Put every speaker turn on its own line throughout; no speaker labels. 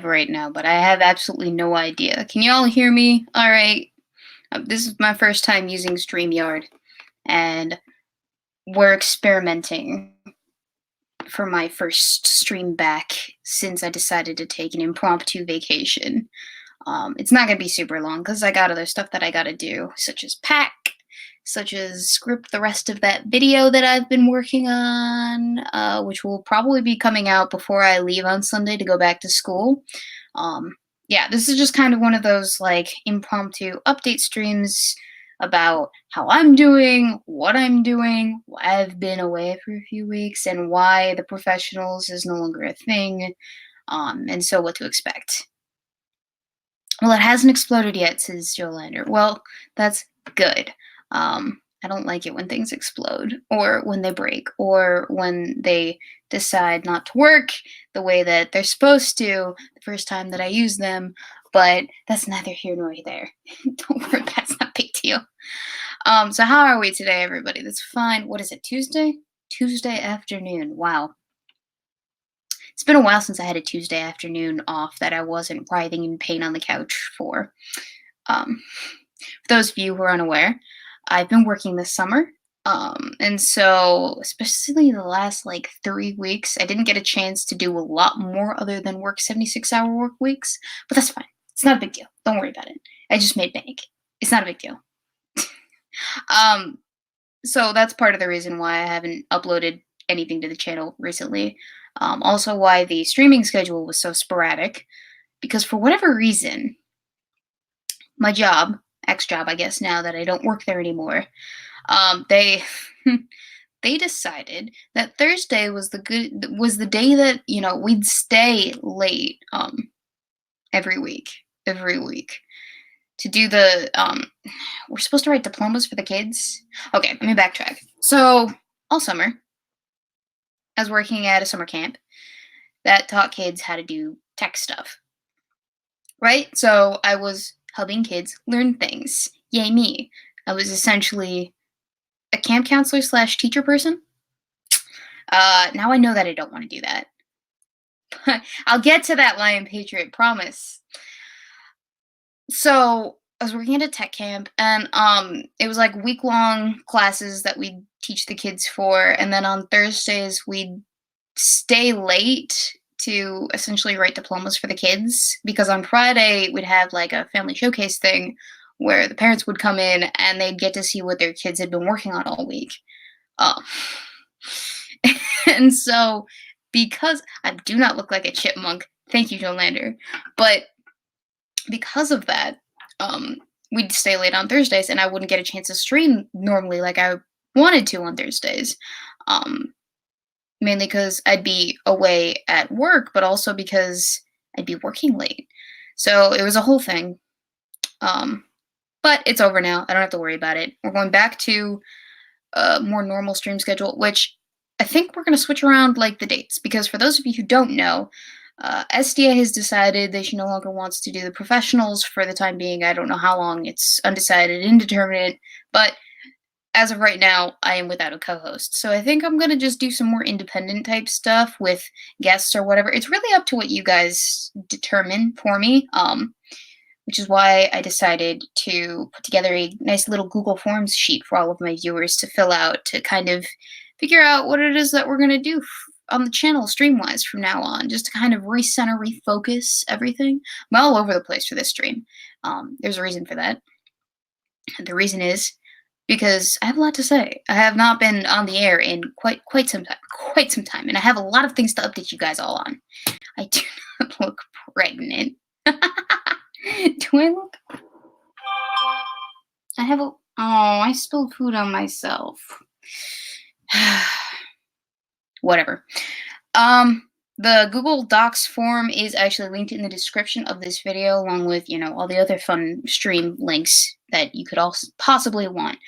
right now, but I have absolutely no idea. Can you all hear me? All right. This is my first time using StreamYard, and we're experimenting for my first stream back since I decided to take an impromptu vacation. It's not gonna be super long because I got other stuff that I gotta do, such as pack, such as script the rest of that video that I've been working on, which will probably be coming out before I leave on Sunday to go back to school. Um, yeah, this is just kind of one of those like impromptu update streams about how I'm doing, what I'm doing, why I've been away for a few weeks, and why the professionals is no longer a thing, and so what to expect. Well, it hasn't exploded yet, says Jolander. Well, that's good. I don't like it when things explode, or when they break, or when they decide not to work the way that they're supposed to the first time that I use them, but that's neither here nor there. Don't worry, that's not a big deal. So how are we today, everybody? That's fine. What is it, Tuesday? Tuesday afternoon. Wow. It's been a while since I had a Tuesday afternoon off that I wasn't writhing in pain on the couch for. For those of you who are unaware, I've been working this summer. And so, especially the last like 3 weeks, I didn't get a chance to do a lot more other than work 76-hour work weeks, but that's fine. It's not a big deal. Don't worry about it. I just made bank. It's not a big deal. um, so that's part of the reason why I haven't uploaded anything to the channel recently. Also, why the streaming schedule was so sporadic, because for whatever reason, my job, ex job, I guess, now that I don't work there anymore, they they decided that Thursday was the day that we'd stay late every week to do the we're supposed to write diplomas for the kids. Okay, let me backtrack. So all summer I was working at a summer camp that taught kids how to do tech stuff, right? So I was helping kids learn things. Yay me. I was essentially a camp counselor slash teacher person. Now I know that I don't want to do that. I'll get to that, Lion Patriot, promise. So I was working at a tech camp, and it was like week-long classes that we'd teach the kids for, and then on Thursdays we'd stay late to essentially write diplomas for the kids, because on Friday we'd have like a family showcase thing where the parents would come in and they'd get to see what their kids had been working on all week. Uh, and so, because I do not look like a chipmunk, thank you, Jolander, but because of that, we'd stay late on Thursdays, and I wouldn't get a chance to stream normally like I wanted to on Thursdays. Mainly because I'd be away at work, but also because I'd be working late. So it was a whole thing. But it's over now. I don't have to worry about it. We're going back to a more normal stream schedule, which I think we're going to switch around like the dates, because for those of you who don't know, SDA has decided that she no longer wants to do the professionals for the time being. I don't know how long. It's undecided, indeterminate, but as of right now, I am without a co-host. So I think I'm going to just do some more independent type stuff with guests or whatever. It's really up to what you guys determine for me, which is why I decided to put together a nice little Google Forms sheet for all of my viewers to fill out to kind of figure out what it is that we're going to do on the channel stream-wise from now on, just to kind of recenter, refocus everything. I'm all over the place for this stream. There's a reason for that. And the reason is because I have a lot to say. I have not been on the air in quite some time, and I have a lot of things to update you guys all on. I do not look pregnant. Do I look? I have a. Oh, I spilled food on myself. Whatever. The Google Docs form is actually linked in the description of this video, along with, all the other fun stream links that you could also possibly want.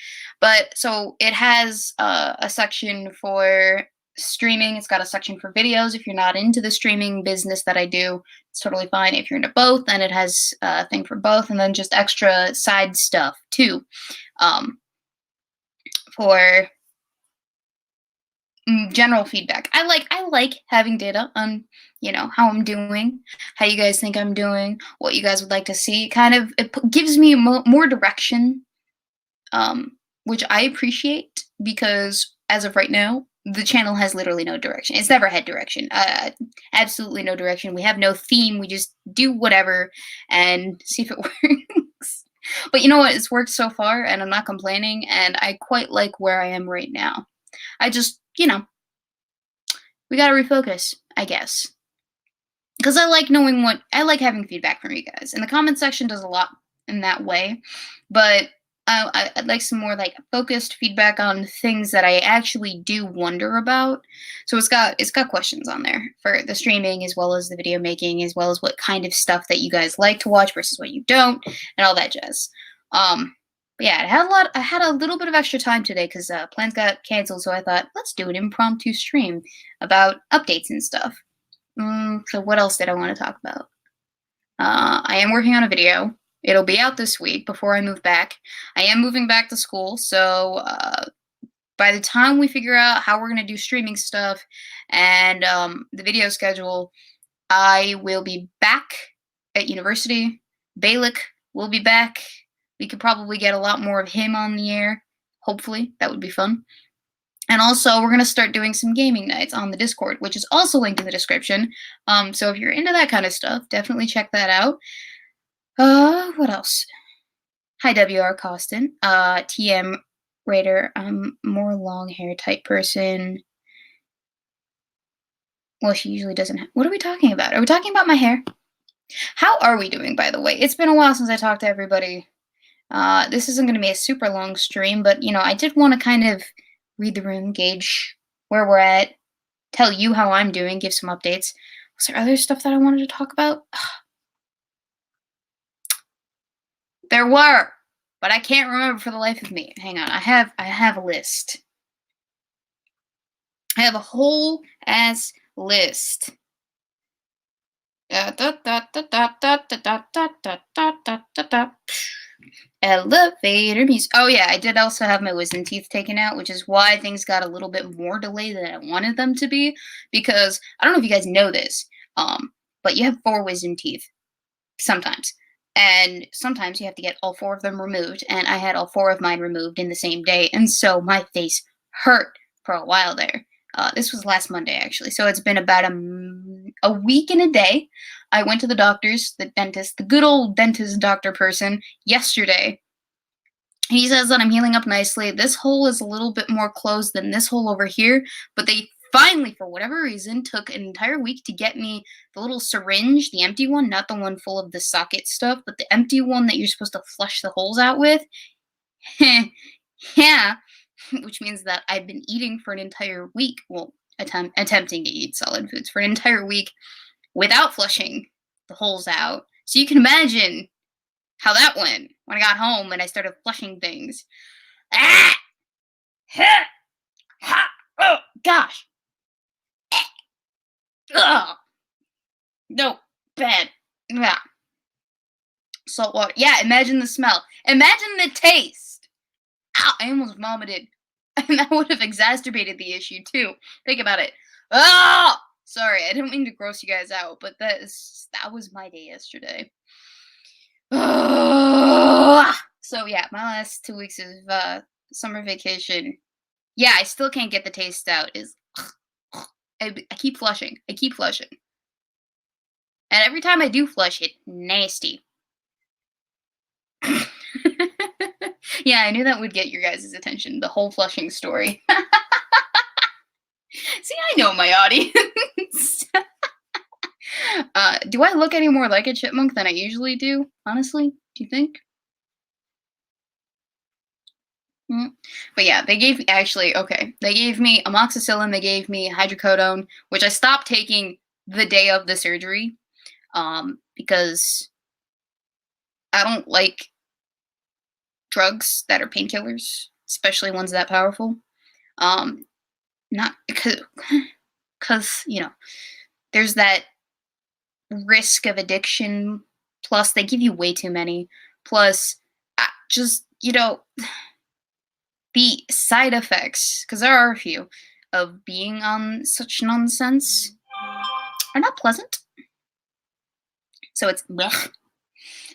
But so it has a section for streaming. It's got a section for videos. If you're not into the streaming business that I do, it's totally fine. If you're into both, then it has a thing for both, and then just extra side stuff too, for general feedback. I like having data on how I'm doing, how you guys think I'm doing, what you guys would like to see. Kind of, gives me more direction, which I appreciate because as of right now, the channel has literally no direction. It's never had direction. Absolutely no direction. We have no theme. We just do whatever and see if it works. But you know what? It's worked so far, and I'm not complaining, and I quite like where I am right now. I just, we gotta refocus, I guess. Because I like knowing I like having feedback from you guys. And the comment section does a lot in that way. But I'd like some more like focused feedback on things that I actually do wonder about. So it's got questions on there for the streaming as well as the video making, as well as what kind of stuff that you guys like to watch versus what you don't, and all that jazz. But yeah, I had a little bit of extra time today because plans got canceled, so I thought let's do an impromptu stream about updates and stuff. So what else did I want to talk about? I am working on a video. It'll be out this week before I move back. I am moving back to school, so by the time we figure out how we're going to do streaming stuff and the video schedule, I will be back at university. Balik will be back. We could probably get a lot more of him on the air. Hopefully, that would be fun. And also, we're going to start doing some gaming nights on the Discord, which is also linked in the description. So if you're into that kind of stuff, definitely check that out. What else? Hi, WR Costin. TM Raider. I'm more long hair type person. Well, she usually doesn't have. What are we talking about? Are we talking about my hair? How are we doing, by the way? It's been a while since I talked to everybody. This isn't going to be a super long stream, but, I did want to kind of read the room, gauge where we're at, tell you how I'm doing, give some updates. Was there other stuff that I wanted to talk about? There were, but I can't remember for the life of me. Hang on, I have a list. I have a whole ass list. Elevator music. Oh yeah, I did also have my wisdom teeth taken out, which is why things got a little bit more delayed than I wanted them to be. Because I don't know if you guys know this, but you have 4 wisdom teeth sometimes, and sometimes you have to get all 4 of them removed. And I had all 4 of mine removed in the same day, and so my face hurt for a while there. This was last Monday, actually. So it's been about a week and a day. I went to the doctor's, the dentist, the good old dentist doctor person, yesterday. He says that I'm healing up nicely. This hole is a little bit more closed than this hole over here, but they finally, for whatever reason, took an entire week to get me the little syringe, the empty one, not the one full of the socket stuff, but the empty one that you're supposed to flush the holes out with. Yeah. Which means that I've been eating for an entire week, well, attempting to eat solid foods for an entire week without flushing the holes out. So you can imagine how that went when I got home and I started flushing things. Ah! Oh, gosh. Ugh. No, bad. Yeah. Salt water. Yeah, imagine the smell. Imagine the taste. Ow, I almost vomited. And that would have exacerbated the issue, too. Think about it. Oh! Sorry, I didn't mean to gross you guys out, but that was my day yesterday. So, yeah, my last 2 weeks of summer vacation. Yeah, I still can't get the taste out. I keep flushing. I keep flushing. And every time I do flush it, nasty. Yeah, I knew that would get your guys' attention, the whole flushing story. See, I know my audience. Do I look any more like a chipmunk than I usually do, honestly? Do you think? But yeah, they gave me amoxicillin, they gave me hydrocodone, which I stopped taking the day of the surgery, because I don't like drugs that are painkillers, especially ones that powerful. Not because, there's that risk of addiction, plus they give you way too many, plus just, the side effects, because there are a few, of being on such nonsense. are not pleasant. So it's blech.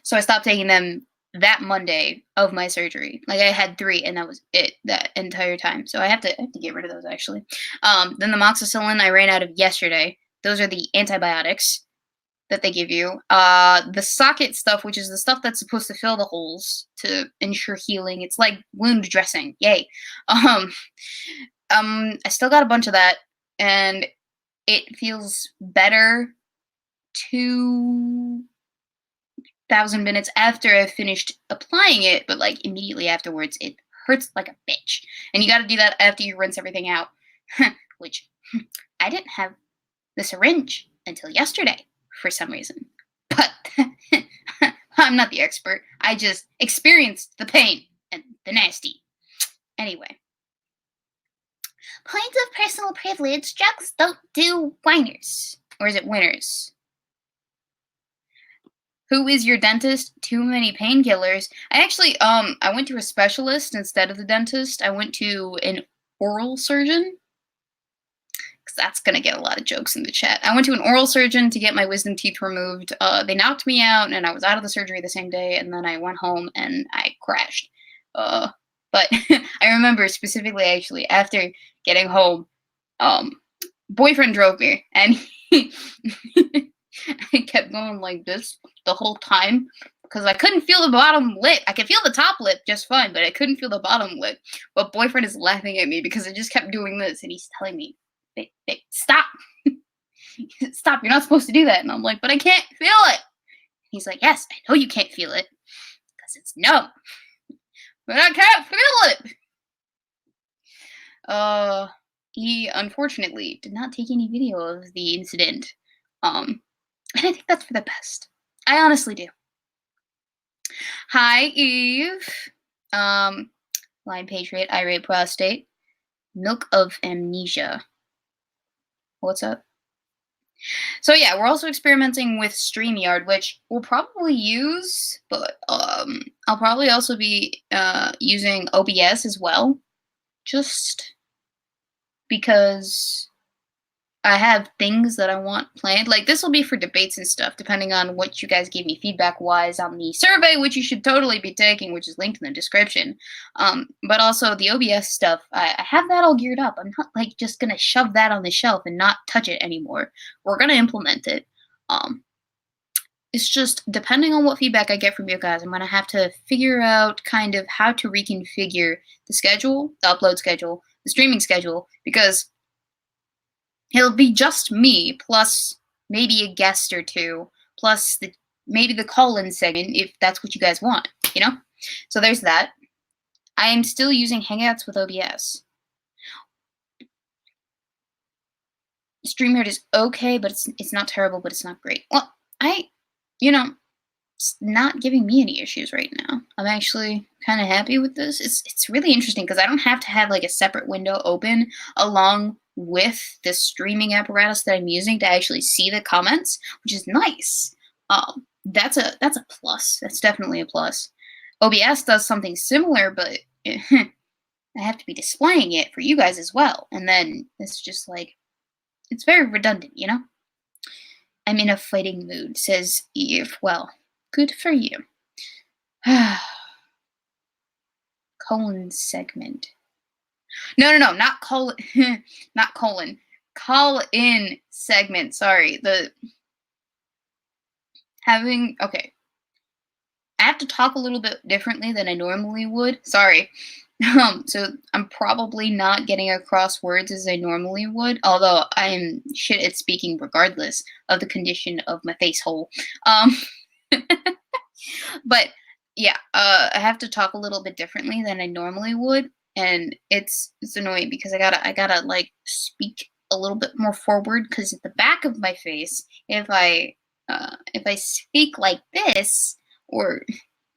So I stopped taking them that Monday of my surgery. Like I had 3 and that was it that entire time. So I have to get rid of those actually. Then the moxicillin I ran out of yesterday. Those are the antibiotics that they give you. The socket stuff, which is the stuff that's supposed to fill the holes to ensure healing. It's like wound dressing. Yay. Um, I still got a bunch of that, and it feels better 2,000 minutes after I've finished applying it, but like immediately afterwards, it hurts like a bitch. And you got to do that after you rinse everything out, which I didn't have the syringe until yesterday for some reason. But I'm not the expert. I just experienced the pain and the nasty. Anyway, point of personal privilege, drugs don't do whiners. Or is it winners? Who is your dentist? Too many painkillers. I actually, I went to a specialist instead of the dentist. I went to an oral surgeon. Because that's going to get a lot of jokes in the chat. I went to an oral surgeon to get my wisdom teeth removed. They knocked me out, and I was out of the surgery the same day, and then I went home, and I crashed. But I remember specifically, actually, after getting home, boyfriend drove me, and I kept going like this the whole time because I couldn't feel the bottom lip. I could feel the top lip just fine, but I couldn't feel the bottom lip. But boyfriend is laughing at me because I just kept doing this, and he's telling me, "Babe, stop. Stop, you're not supposed to do that." And I'm like, "But I can't feel it." He's like, "Yes, I know you can't feel it because it's numb, but I can't feel it." He unfortunately did not take any video of the incident. And I think that's for the best. I honestly do. Hi, Eve. Lion Patriot, Irate Prostate, Milk of Amnesia. What's up? So yeah, we're also experimenting with StreamYard, which we'll probably use, but I'll probably also be using OBS as well, just because I have things that I want planned. Like, this will be for debates and stuff, depending on what you guys give me feedback-wise on the survey, which you should totally be taking, which is linked in the description. But also, the OBS stuff, I have that all geared up. I'm not, like, just going to shove that on the shelf and not touch it anymore. We're going to implement it. It's just, depending on what feedback I get from you guys, I'm going to have to figure out kind of how to reconfigure the schedule, the upload schedule, the streaming schedule, because it'll be just me, plus maybe a guest or two, plus maybe the call-in segment if that's what you guys want, you know? So there's that. I am still using Hangouts with OBS. StreamYard is okay, but it's not terrible, but it's not great. Well, it's not giving me any issues right now. I'm actually kind of happy with this. It's really interesting because I don't have to have like a separate window open along with the streaming apparatus that I'm using to actually see the comments, which is nice. That's a plus. That's definitely a plus. OBS does something similar, but I have to be displaying it for you guys as well. And then it's just like, it's very redundant, you know? I'm in a fighting mood, says Eve. Well, good for you. Colon segment. No, not colon. Not colon. Call in segment. Sorry. Okay. I have to talk a little bit differently than I normally would. Sorry. So I'm probably not getting across words as I normally would, although I am shit at speaking regardless of the condition of my face hole. But yeah, I have to talk a little bit differently than I normally would, and it's annoying because I gotta like speak a little bit more forward because at the back of my face, if I speak like this or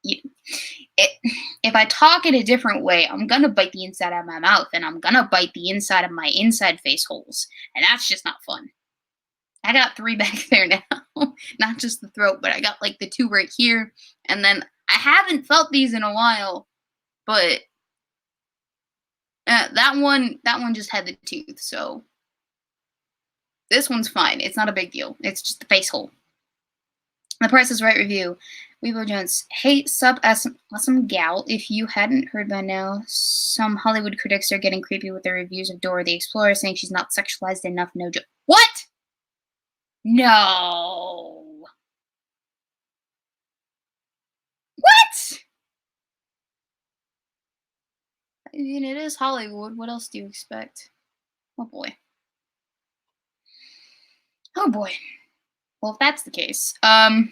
if I talk in a different way, I'm gonna bite the inside of my mouth and I'm gonna bite the inside of my inside face holes, and that's just not fun. I got 3 back there now, not just the throat, but I got like the 2 right here, and then I haven't felt these in a while, but that one just had the tooth, so This one's fine. It's not a big deal. It's just the face hole. The Price is Right review. Weebo Jones. Hey, awesome gal. If you hadn't heard by now, some Hollywood critics are getting creepy with their reviews of Dora the Explorer, saying she's not sexualized enough. No joke. What? No. What? I mean, it is Hollywood. What else do you expect? Oh boy. Oh boy. Well, if that's the case, I'll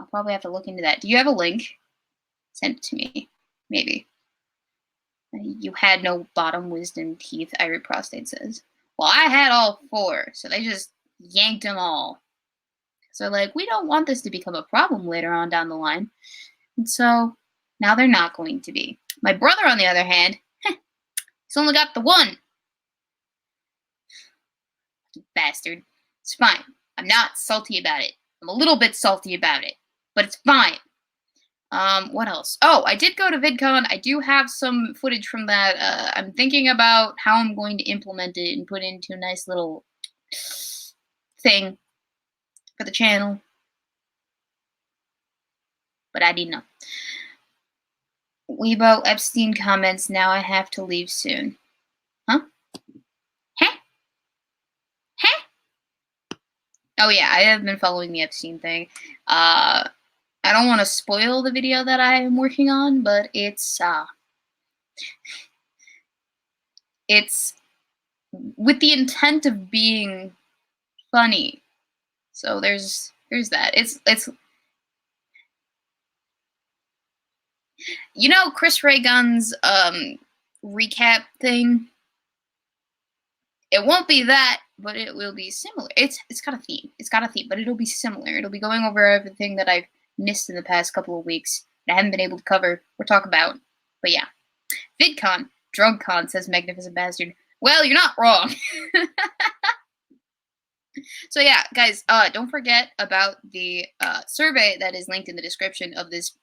probably have to look into that. Do you have a link? Send it to me. Maybe. You had no bottom wisdom teeth, Irie Prostate says. Well, I had all 4, so they just yanked them all. So, like, we don't want this to become a problem later on down the line. And so, now they're not going to be. My brother, on the other hand, he's only got the 1. Bastard. It's fine. I'm not salty about it. I'm a little bit salty about it, but it's fine. What else? Oh, I did go to VidCon. I do have some footage from that. I'm thinking about how I'm going to implement it and put it into a nice little thing for the channel. But I didn't know. Weebo Epstein comments, now I have to leave soon. Huh? Huh? Huh? Oh yeah, I have been following the Epstein thing. I don't want to spoil the video that I am working on, but it's with the intent of being funny. So there's that. It's you know Chris Ray Gunn's recap thing. It won't be that, but it will be similar. It's got a theme. It's got a theme, but it'll be similar. It'll be going over everything that I've missed in the past couple of weeks that I haven't been able to cover or talk about. But yeah. VidCon, DrugCon, says Magnificent Bastard. Well, you're not wrong. So yeah, guys, don't forget about the survey that is linked in the description of this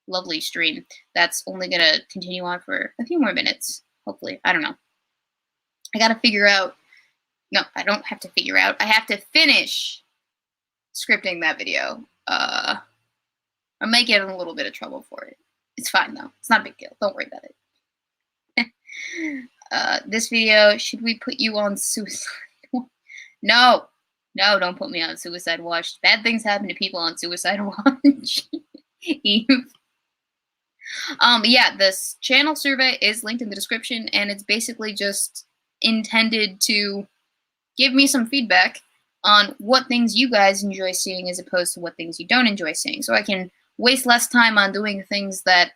lovely stream. That's only going to continue on for a few more minutes, hopefully. I don't know. I got to figure out. No, I don't have to figure out. I have to finish scripting that video. I might get in a little bit of trouble for it. It's fine, though. It's not a big deal. Don't worry about it. This video, should we put you on suicide? No. No, don't put me on suicide watch. Bad things happen to people on suicide watch. Eve. Yeah, this channel survey is linked in the description, and it's basically just intended to give me some feedback on what things you guys enjoy seeing as opposed to what things you don't enjoy seeing, so I can waste less time on doing things that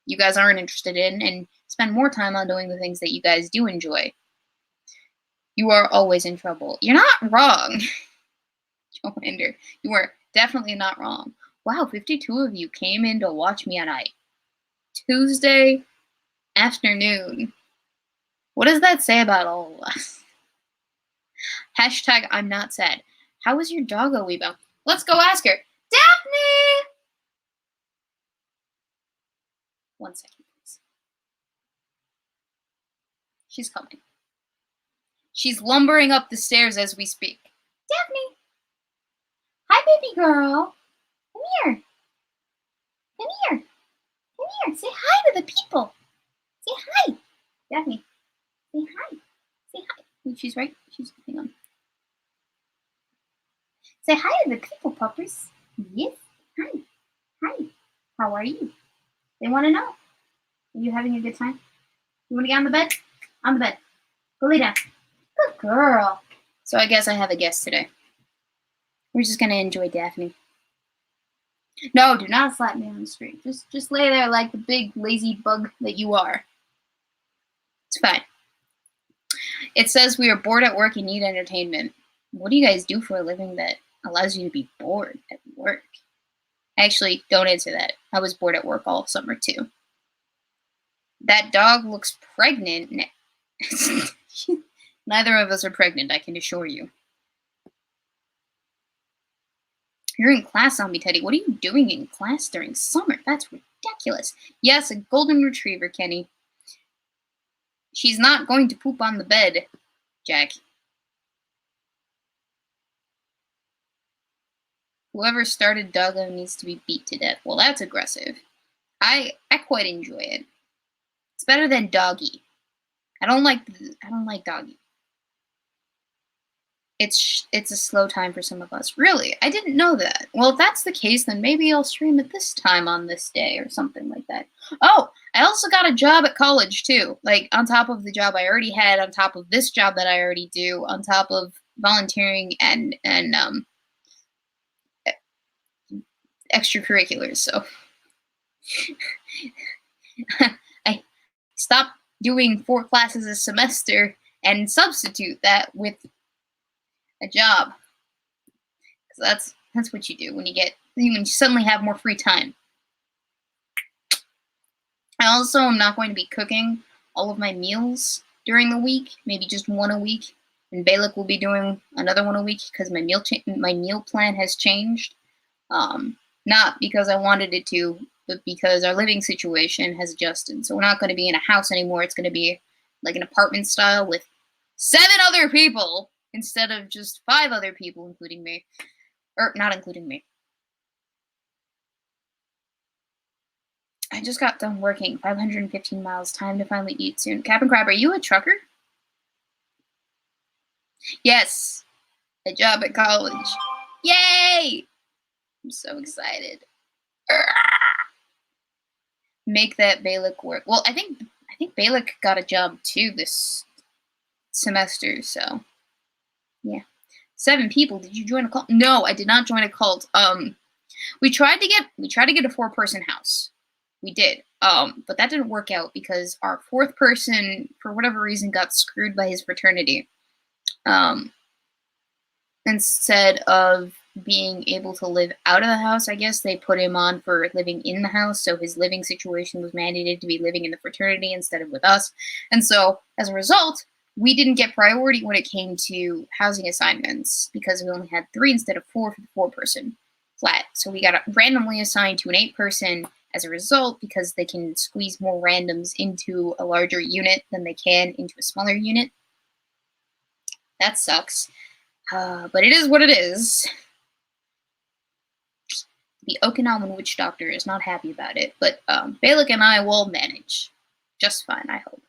you guys aren't interested in and spend more time on doing the things that you guys do enjoy. You are always in trouble. You're not wrong. Joander, you are definitely not wrong. Wow, 52 of you came in to watch me on a Tuesday afternoon. What does that say about all of us? Hashtag I'm not sad. How is your doggo, Weebo? Let's go ask her. Daphne! 1 second, please. She's coming. She's lumbering up the stairs as we speak. Daphne! Hi, baby girl. Come here. Come here. Come here. Say hi to the people. Say hi. Daphne. Say hi. Say hi. She's right. Hang on. Say hi to the people, puppers. Yes. Hi. Hi. How are you? They want to know. Are you having a good time? You want to get on the bed? On the bed. Go lay down. Good girl. So I guess I have a guest today. We're just going to enjoy Daphne. No, do not slap me on the street. Just lay there like the big lazy bug that you are. It's fine. It says we are bored at work and need entertainment. What do you guys do for a living that allows you to be bored at work? Actually, don't answer that. I was bored at work all summer too. That dog looks pregnant. Neither of us are pregnant, I can assure you. You're in class, Zombie Teddy. What are you doing in class during summer? That's ridiculous. Yes, a golden retriever, Kenny. She's not going to poop on the bed, Jack. Whoever started Doggo needs to be beat to death. Well, that's aggressive. I quite enjoy it. It's better than Doggy. I don't like Doggy. It's a slow time for some of us. Really? I didn't know that. Well, if that's the case, then maybe I'll stream at this time on this day or something like that. Oh, I also got a job at college too. Like on top of the job I already had, on top of this job that I already do, on top of volunteering and extracurriculars. So I stopped doing 4 classes a semester and substitute that with a job. So that's what you do when you suddenly have more free time. I also am not going to be cooking all of my meals during the week, maybe just one a week. And Balak will be doing another one a week because my meal plan has changed. Not because I wanted it to, but because our living situation has adjusted. So we're not going to be in a house anymore. It's going to be like an apartment style with 7 other people instead of just 5 other people, including me. Or not including me. I just got done working 515 miles. Time to finally eat soon. Cap'n Crab, are you a trucker? Yes. A job at college. Yay! I'm so excited. Make that Balak work. Well, I think Balak got a job too this semester, so yeah. 7 people. Did you join a cult? No, I did not join a cult. We tried to get a 4-person house. We did. But that didn't work out because our 4th person, for whatever reason, got screwed by his fraternity. Instead of being able to live out of the house, I guess they put him on for living in the house, so his living situation was mandated to be living in the fraternity instead of with us. And so, as a result, we didn't get priority when it came to housing assignments because we only had 3 instead of 4 for the 4-person flat. So we got randomly assigned to an 8-person as a result because they can squeeze more randoms into a larger unit than they can into a smaller unit. That sucks. But it is what it is. The Okinawan witch doctor is not happy about it, but Balak and I will manage just fine, I hope.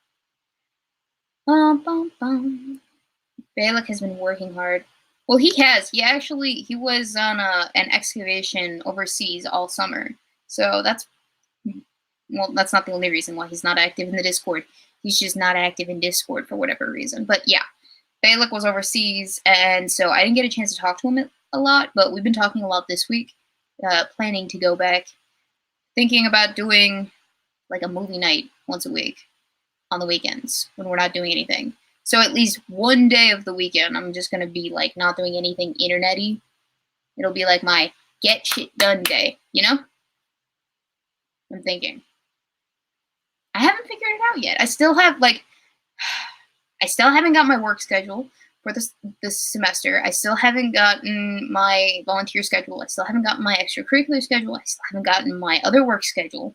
Balak has been working hard. Well, he has. He was on an excavation overseas all summer. So that's not the only reason why he's not active in the Discord. He's just not active in Discord for whatever reason. But yeah, Balak was overseas, and so I didn't get a chance to talk to him a lot, but we've been talking a lot this week, planning to go back, thinking about doing like a movie night once a week on the weekends when we're not doing anything. So at least one day of the weekend, I'm just going to be like not doing anything internet-y. It'll be like my get shit done day, you know? I'm thinking. I haven't figured it out yet. I still haven't got my work schedule for this semester. I still haven't gotten my volunteer schedule. I still haven't gotten my extracurricular schedule. I still haven't gotten my other work schedule.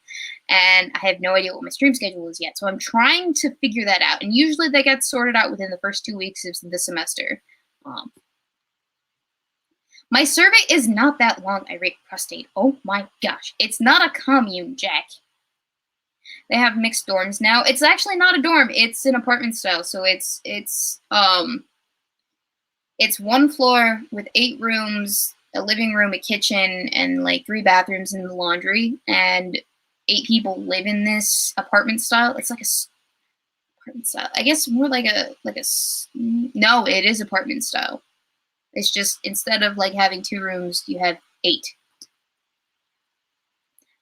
And I have no idea what my stream schedule is yet. So I'm trying to figure that out. And usually that gets sorted out within the first 2 weeks of the semester. My survey is not that long, irate prostate. Oh my gosh. It's not a commune, Jack. They have mixed dorms now. It's actually not a dorm. It's an apartment style. So it's 1 floor with 8 rooms, a living room, a kitchen, and like 3 bathrooms and the laundry. And 8 people live in this apartment style. It's like a apartment style. I guess more like a no, it is apartment style. It's just instead of like having 2 rooms, you have 8.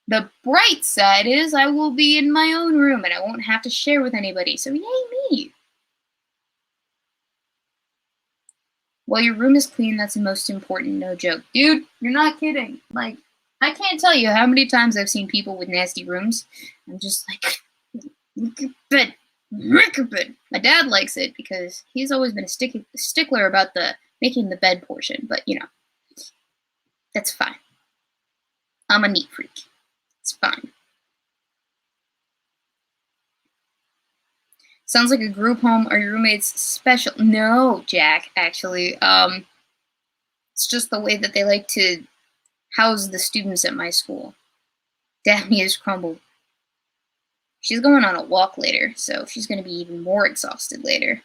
The bright side is I will be in my own room and I won't have to share with anybody. So yay me. Well, your room is clean. That's the most important. No joke. Dude, you're not kidding. Like, I can't tell you how many times I've seen people with nasty rooms. I'm just like, look at bed. Look at bed. My dad likes it because he's always been a stickler about the making the bed portion. But, you know, that's fine. I'm a neat freak. It's fine. Sounds like a group home. Are your roommates special? No, Jack, actually. It's just the way that they like to How's the students at my school? Daphne has crumbled. She's going on a walk later, so she's going to be even more exhausted later.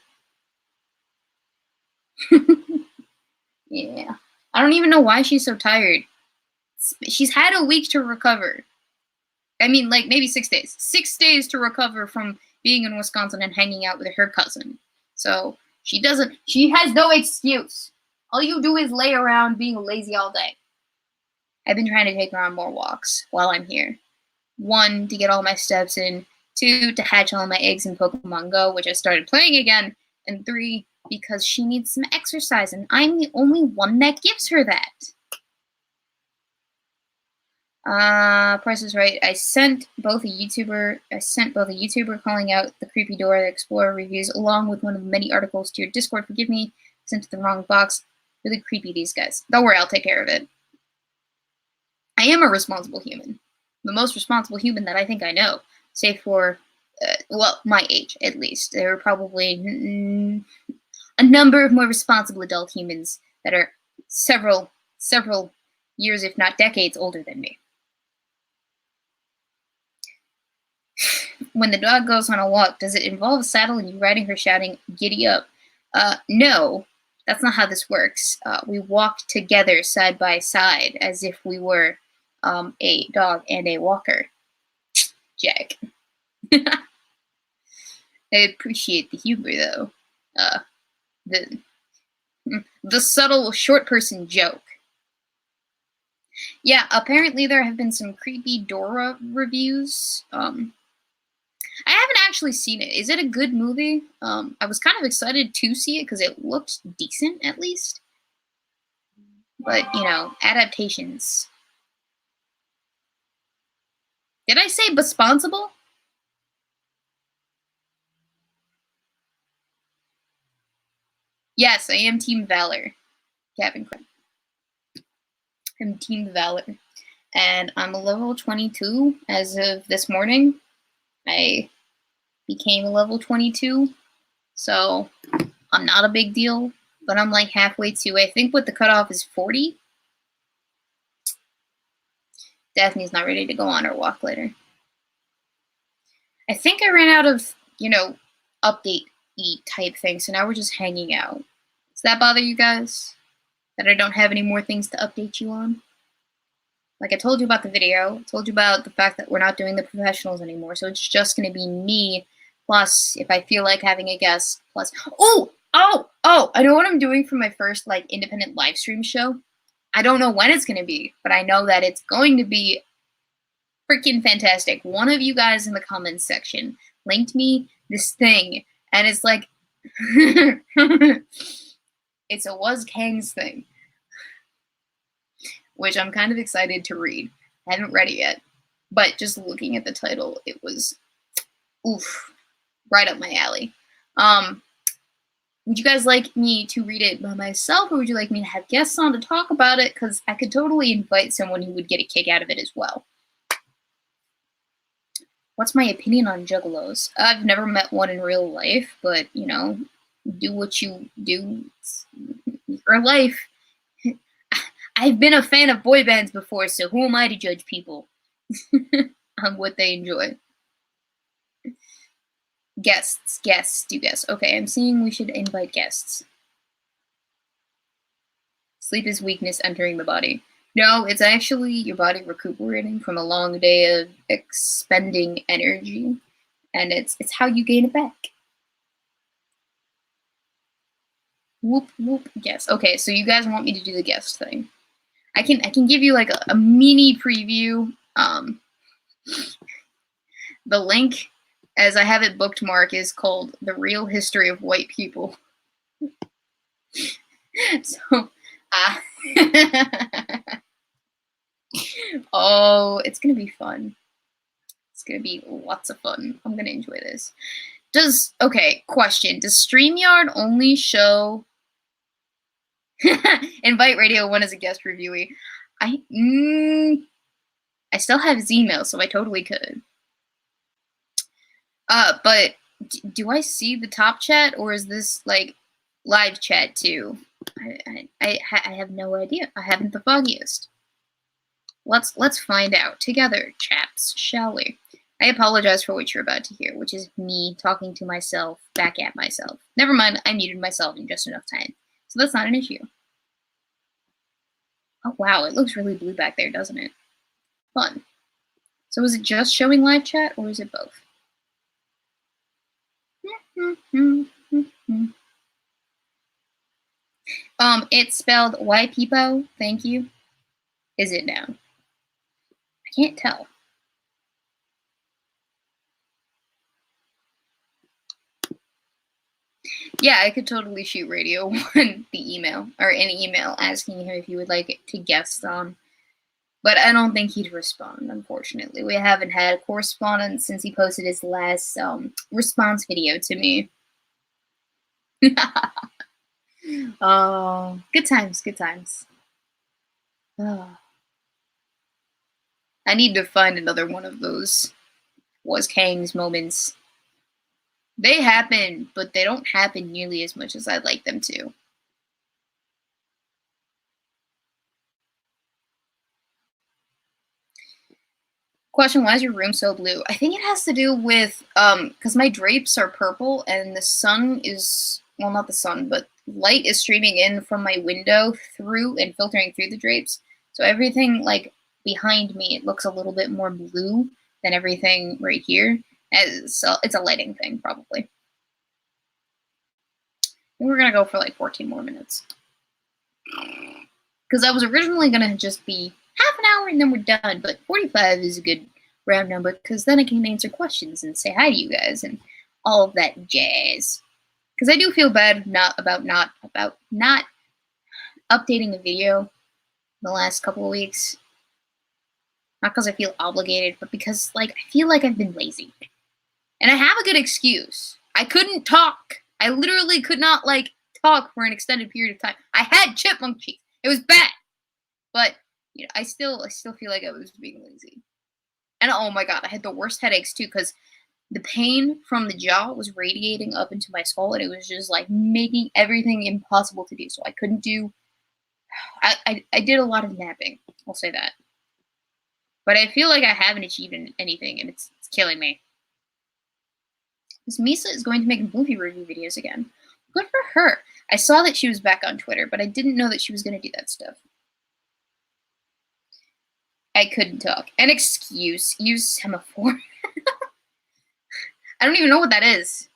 Yeah. I don't even know why she's so tired. She's had a week to recover. I mean, like, maybe 6 days. 6 days to recover from being in Wisconsin and hanging out with her cousin. So, she has no excuse. All you do is lay around being lazy all day. I've been trying to take her on more walks while I'm here. 1, to get all my steps in. 2, to hatch all my eggs in Pokemon Go, which I started playing again. And 3, because she needs some exercise, and I'm the only one that gives her that. Price is Right. I sent both a YouTuber calling out the creepy Dora Explorer reviews, along with one of the many articles to your Discord. Forgive me, sent to the wrong box. Really creepy, these guys. Don't worry, I'll take care of it. I am a responsible human. The most responsible human that I think I know, save for, well, my age, at least. There are probably a number of more responsible adult humans that are several years, if not decades, older than me. When the dog goes on a walk, does it involve a saddle and you riding her shouting, "Giddy up"? No, that's not how this works. We walk together side by side as if we were a dog and a walker. Jack. I appreciate the humor, though. The subtle short person joke. Yeah, apparently there have been some creepy Dora reviews. I haven't actually seen it. Is it a good movie? I was kind of excited to see it because it looked decent, at least. But, you know, adaptations. Did I say responsible? Yes, I am Team Valor. Captain Crunch. I'm Team Valor. And I'm a level 22 as of this morning. I became a level 22. So, I'm not a big deal. But I'm like halfway to, I think what the cutoff is 40. Daphne's not ready to go on her walk later. I think I ran out of, you know, update-y type things, so now we're just hanging out. Does that bother you guys? That I don't have any more things to update you on? Like I told you about the video, I told you about the fact that we're not doing the professionals anymore, so it's just going to be me, plus, if I feel like having a guest, plus... Oh! I know what I'm doing for my first, like, independent live stream show. I don't know when it's going to be, but I know that it's going to be freaking fantastic. One of you guys in the comments section linked me this thing, and it's like, it's a Was Kang's thing, which I'm kind of excited to read. I haven't read it yet, but just looking at the title, it was, oof, right up my alley. Would you guys like me to read it by myself, or would you like me to have guests on to talk about it? Because I could totally invite someone who would get a kick out of it as well. What's my opinion on juggalos? I've never met one in real life, but, you know, do what you do. It's your life. I've been a fan of boy bands before, so who am I to judge people on what they enjoy? Guests. Do guests. Okay, I'm seeing we should invite guests. Sleep is weakness entering the body. No, it's actually your body recuperating from a long day of expending energy, and it's how you gain it back. Whoop whoop. Guess. Okay, so you guys want me to do the guest thing? I can give you like a mini preview. The link, as I have it bookmarked, is called "The Real History of White People." So, oh, it's gonna be fun. It's gonna be lots of fun. I'm gonna enjoy this. Okay, question. Does StreamYard only show Invite Radio 1 as a guest reviewee? I still have his email, so I totally could. But do I see the top chat, or is this like live chat too? I have no idea. I haven't the foggiest. Let's find out together, chaps, shall we? I apologize for what you're about to hear, which is me talking to myself back at myself. Never mind, I muted myself in just enough time, so that's not an issue. Oh wow, it looks really blue back there, doesn't it? Fun. So is it just showing live chat, or is it both? It's spelled YPeepo, thank you. Is it now? I can't tell. Yeah, I could totally shoot Radio One the email, or an email asking him if he would like to guest on. But I don't think he'd respond, unfortunately. We haven't had correspondence since he posted his last response video to me. Oh, good times, good times. Oh, I need to find another one of those was Kang's moments. They happen, but they don't happen nearly as much as I'd like them to. Question, why is your room so blue? I think it has to do with because my drapes are purple and the sun is, well, not the sun, but light is streaming in from my window through and filtering through the drapes. So everything like behind me, it looks a little bit more blue than everything right here. So it's a lighting thing probably. And we're gonna go for like 14 more minutes. Because I was originally gonna just be half an hour and then we're done, but 45 is a good round number because then I can answer questions and say hi to you guys and all of that jazz. Because I do feel bad not updating a video the last couple of weeks. Not because I feel obligated, but because like I feel like I've been lazy. And I have a good excuse. I couldn't talk. I literally could not like talk for an extended period of time. I had chipmunk cheeks. It was bad. But you know, I still feel like I was being lazy. And oh my god, I had the worst headaches too because the pain from the jaw was radiating up into my skull, and it was just like making everything impossible to do. So I couldn't do. I did a lot of napping. I'll say that. But I feel like I haven't achieved anything, and it's killing me. This Misa is going to make movie review videos again. Good for her. I saw that she was back on Twitter, but I didn't know that she was going to do that stuff. I couldn't talk. An excuse. Use semaphore. I don't even know what that is.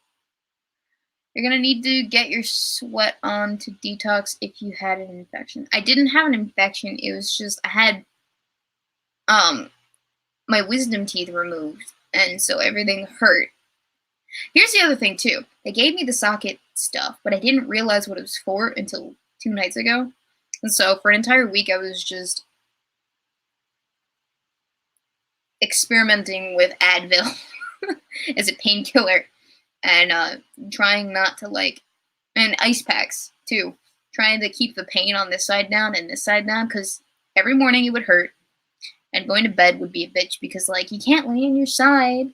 You're gonna need to get your sweat on to detox if you had an infection. I didn't have an infection. It was just I had my wisdom teeth removed, and so everything hurt. Here's the other thing too. They gave me the socket stuff, but I didn't realize what it was for until 2 nights ago. And so for an entire week I was just experimenting with Advil as a painkiller and trying not to like, and ice packs too, trying to keep the pain on this side down and this side down because every morning it would hurt and going to bed would be a bitch because like you can't lay on your side.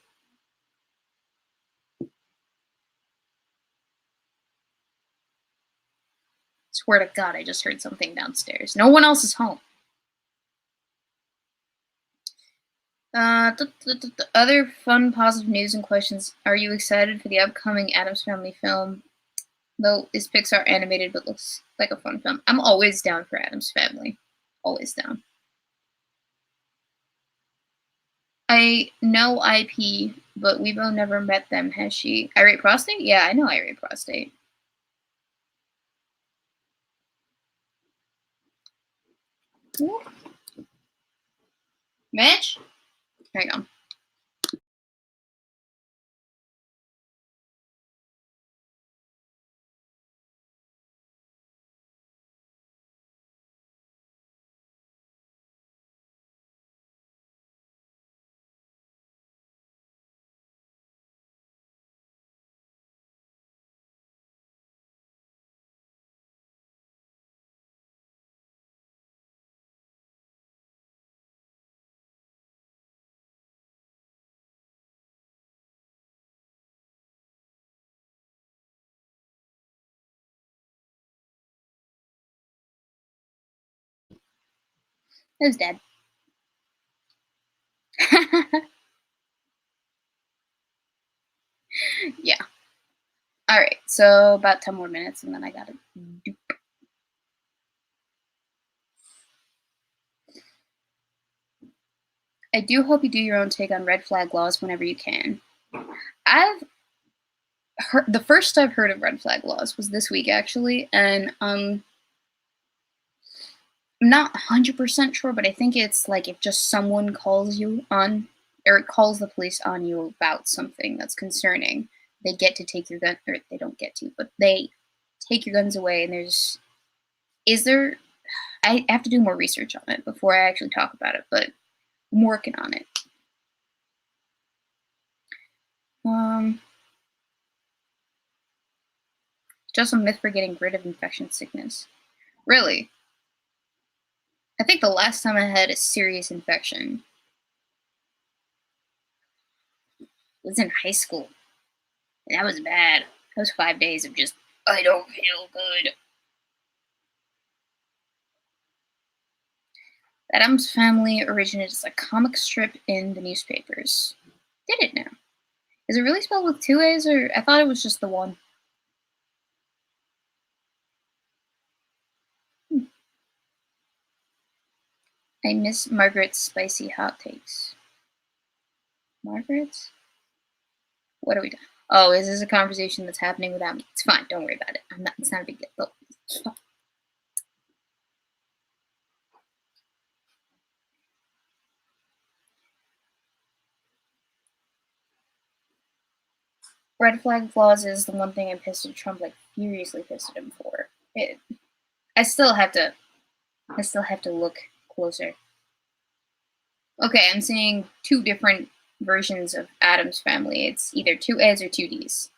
Swear to God, I just heard something downstairs. No one else is home. Other fun, positive news and questions. Are you excited for the upcoming Addams Family film? Though it's Pixar animated, but looks like a fun film. I'm always down for Addams Family. Always down. I know IP, but Weebo never met them, has she? Irate Prostate? Yeah, I know Irate Prostate. Ooh. Mitch? Here you go. It was dead. Yeah. All right. So about 10 more minutes, and then I gotta. I do hope you do your own take on red flag laws whenever you can. I've heard the first I've heard of red flag laws was this week actually, and I'm not 100% sure, but I think it's like if just someone calls you on or calls the police on you about something that's concerning, they get to take your gun, or they don't get to, but they take your guns away. And is there, I have to do more research on it before I actually talk about it, but I'm working on it. Um, just a myth for getting rid of infection sickness. Really? I think the last time I had a serious infection was in high school. And that was bad. That was 5 days of just, I don't feel good. The Addams Family originated as a comic strip in the newspapers. Did it now? Is it really spelled with two A's, or I thought it was just the one? Hmm. I miss Margaret's spicy hot takes. Margaret's? What are we doing? Oh, is this a conversation that's happening without me? It's fine. Don't worry about it. I'm not. It's not a big deal. Oh. Red flag flaws is the one thing I'm pissed at Trump, like furiously pissed at him for. I still have to. I still have to look closer. Okay, I'm seeing two different versions of Addams Family. It's either two A's or two D's.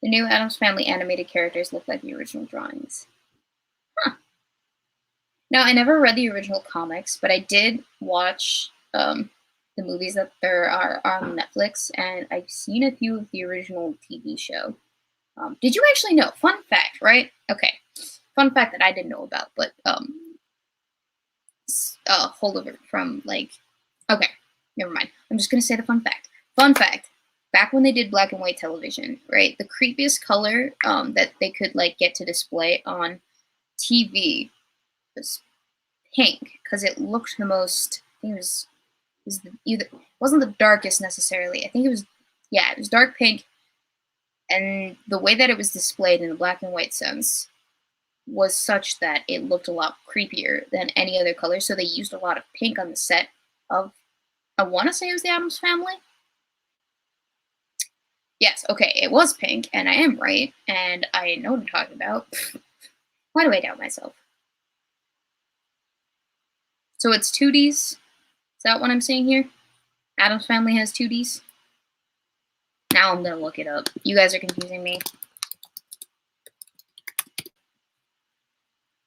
The new Addams Family animated characters look like the original drawings. Huh. Now, I never read the original comics, but I did watch the movies that there are on Netflix, and I've seen a few of the original TV show. Did you actually know? Fun fact, right? Okay. Fun fact that I didn't know about, but holdover from like. Okay, never mind. I'm just gonna say the fun fact. Fun fact: back when they did black and white television, right? The creepiest color that they could like get to display on TV was pink because it looked the most. I think it was either it wasn't the darkest necessarily. I think it was yeah, it was dark pink, and the way that it was displayed in the black and white sense was such that it looked a lot creepier than any other color. So they used a lot of pink on the set of. I want to say it was the Addams Family. Yes, okay, it was pink, and I am right, and I know what I'm talking about. Why do I doubt myself? So it's 2Ds? Is that what I'm seeing here? Addams Family has 2Ds? Now I'm gonna look it up. You guys are confusing me.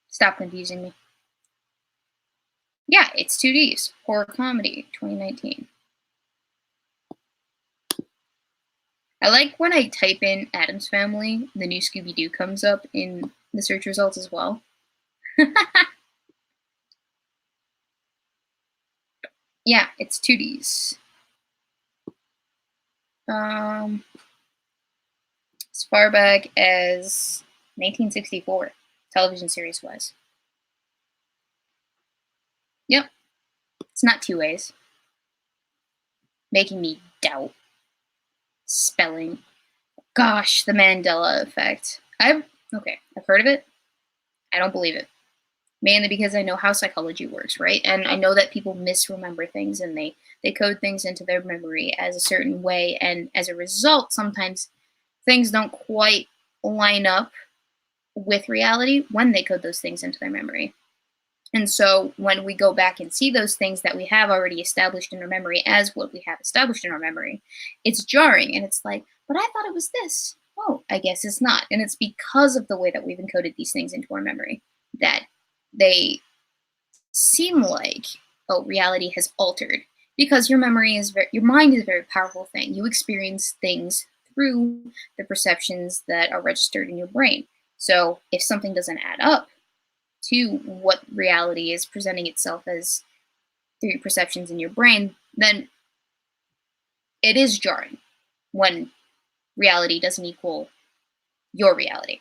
Stop confusing me. Yeah, it's 2Ds. Horror comedy, 2019. I like when I type in Addams Family, the new Scooby Doo comes up in the search results as well. Yeah, it's 2Ds. As far back as 1964, television series wise. Yep, it's not two ways. Making me doubt spelling. Gosh, the Mandela effect. I've heard of it. I don't believe it. Mainly because I know how psychology works, right? And I know that people misremember things and they code things into their memory as a certain way, and as a result, sometimes things don't quite line up with reality when they code those things into their memory. And so when we go back and see those things that we have already established in our memory as what we have established in our memory, it's jarring and it's like, but I thought it was this. Oh, I guess it's not. And it's because of the way that we've encoded these things into our memory that they seem like, oh, reality has altered. Because your mind is a very powerful thing. You experience things through the perceptions that are registered in your brain. So if something doesn't add up, to what reality is presenting itself as through your perceptions in your brain, then it is jarring when reality doesn't equal your reality.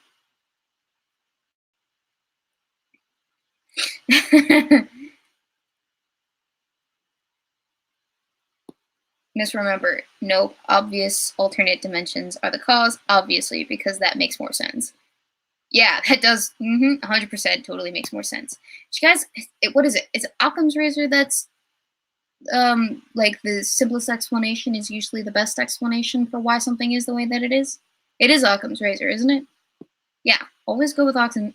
Misremember, no obvious alternate dimensions are the cause, obviously, because that makes more sense. Yeah, that does 100% totally makes more sense. You guys, what is it? Is it Occam's razor that's like the simplest explanation is usually the best explanation for why something is the way that it is? It is Occam's razor, isn't it? Yeah, always go with Occam's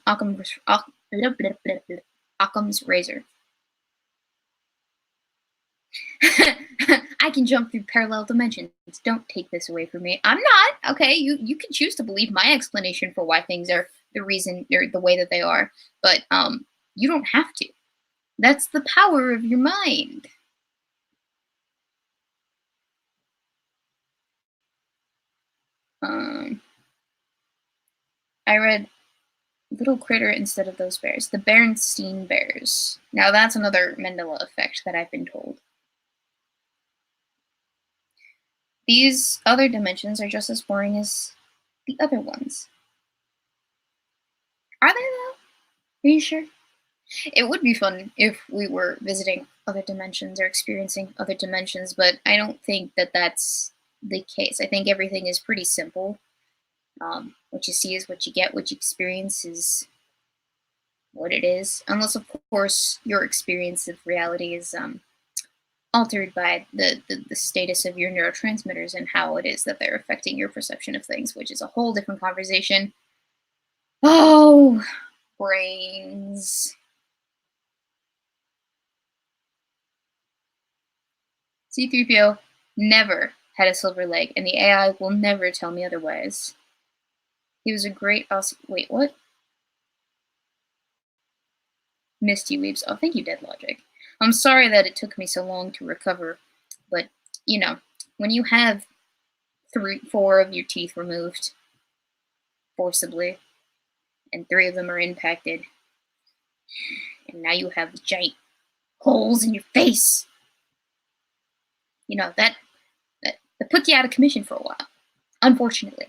razor. I can jump through parallel dimensions. Don't take this away from me. I'm not. Okay, you can choose to believe my explanation for why things are the reason or the way that they are, but you don't have to. That's the power of your mind. Um, I read Little Critter instead of those bears. The Berenstein Bears. Now that's another Mandela effect that I've been told. These other dimensions are just as boring as the other ones. Are they though? Are you sure? It would be fun if we were visiting other dimensions or experiencing other dimensions, but I don't think that that's the case. I think everything is pretty simple. What you see is what you get, what you experience is what it is. Unless, of course, your experience of reality is altered by the status of your neurotransmitters and how it is that they're affecting your perception of things, which is a whole different conversation. Oh, brains. C3PO never had a silver leg, and the AI will never tell me otherwise. He was a great. Wait, what? Misty weeps. Oh, thank you, Dead Logic. I'm sorry that it took me so long to recover, but you know, when you have four of your teeth removed forcibly, and three of them are impacted, and now you have giant holes in your face, you know that put you out of commission for a while. Unfortunately.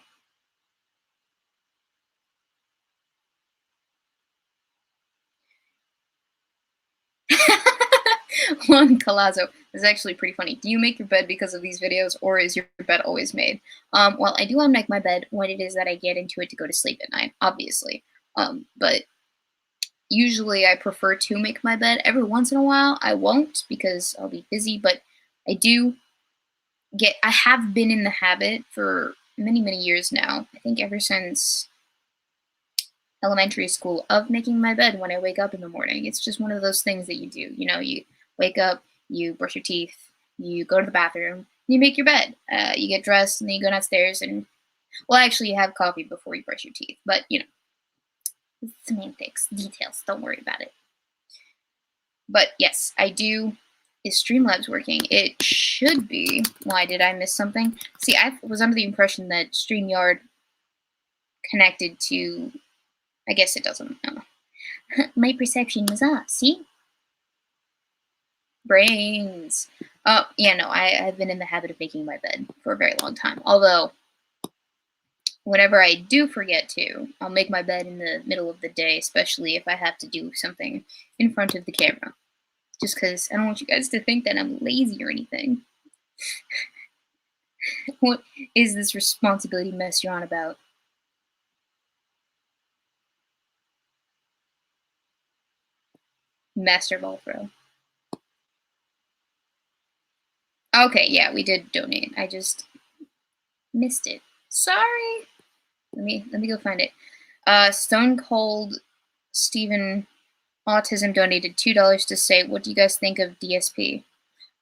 Juan Calazo is actually pretty funny. Do you make your bed because of these videos, or is your bed always made? Well, I do unmake my bed when it is that I get into it to go to sleep at night, obviously. But usually I prefer to make my bed. Every once in a while, I won't because I'll be busy, but I have been in the habit for many, many years now. I think ever since elementary school of making my bed when I wake up in the morning. It's just one of those things that you do. You know, you wake up, you brush your teeth, you go to the bathroom, you make your bed. You get dressed, and then you go downstairs and, well, actually, you have coffee before you brush your teeth. But, you know, semantics, details, don't worry about it. But yes, I do. Is Streamlabs working? It should be. Why did I miss something? See, I was under the impression that StreamYard connected to. I guess it doesn't. No. My perception was off. See? Brains. Oh, yeah, no, I've been in the habit of making my bed for a very long time. Although, whenever I do forget to, I'll make my bed in the middle of the day, especially if I have to do something in front of the camera. Just because I don't want you guys to think that I'm lazy or anything. What is this responsibility mess you're on about? Master ball throw. Okay, yeah, we did donate. I just missed it. Sorry. Let me go find it. Stone Cold Steven Autism donated $2 to say, "What do you guys think of DSP?"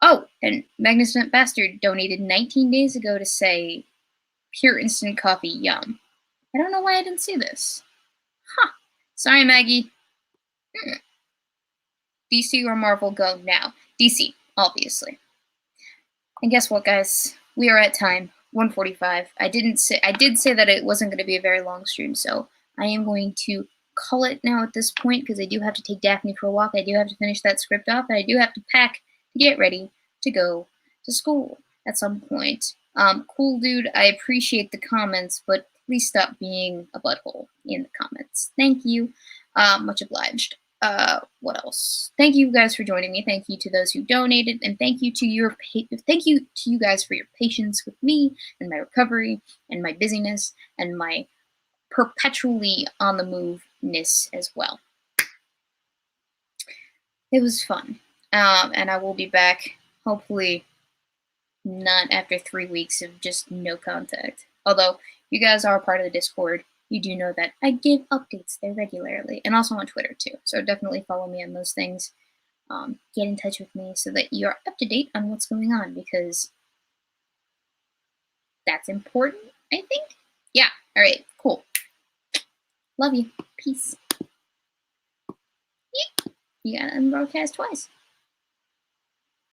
Oh, and Magnificent Bastard donated 19 days ago to say, "Pure instant coffee, yum." I don't know why I didn't see this. Huh. Sorry, Maggie. DC or Marvel, go now. DC, obviously. And guess what, guys? We are at time. 1:45. I did say that it wasn't going to be a very long stream, so I am going to call it now at this point because I do have to take Daphne for a walk. I do have to finish that script off, and I do have to pack to get ready to go to school at some point. Cool dude, I appreciate the comments, but please stop being a butthole in the comments. Thank you. Much obliged. What else? Thank you guys for joining me. Thank you to those who donated, and thank you to you guys for your patience with me and my recovery and my busyness and my perpetually on the move-ness as well. It was fun, and I will be back hopefully not after 3 weeks of just no contact. Although you guys are part of the Discord, you do know that I give updates there regularly, and also on Twitter too. So definitely follow me on those things. Get in touch with me so that you're up to date on what's going on, because that's important, I think. Yeah, alright, cool. Love you. Peace. Yeah. You gotta unbroadcast twice.